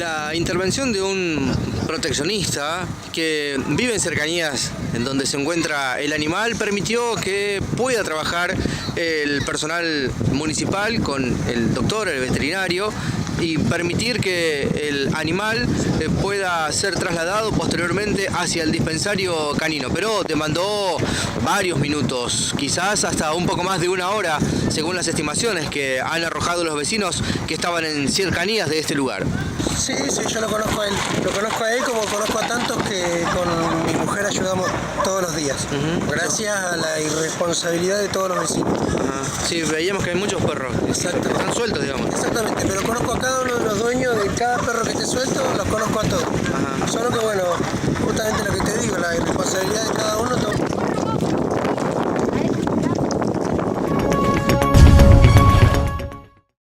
La intervención de un proteccionista que vive en cercanías en donde se encuentra el animal permitió que pueda trabajar el personal municipal con el doctor, el veterinario, y permitir que el animal pueda ser trasladado posteriormente hacia el dispensario canino, pero demandó varios minutos, quizás hasta un poco más de una hora, según las estimaciones que han arrojado los vecinos que estaban en cercanías de este lugar. Sí, yo lo conozco a él. Lo conozco a él como conozco a tantos que con mi mujer ayudamos todos los días. Gracias a la irresponsabilidad de todos los vecinos. Sí, veíamos que hay muchos perros. Exactamente. Están sueltos, digamos. Exactamente, pero conozco a cada uno de los dueños de cada perro que esté suelto, los conozco a todos. Solo que bueno, justamente lo que te digo, la irresponsabilidad de cada uno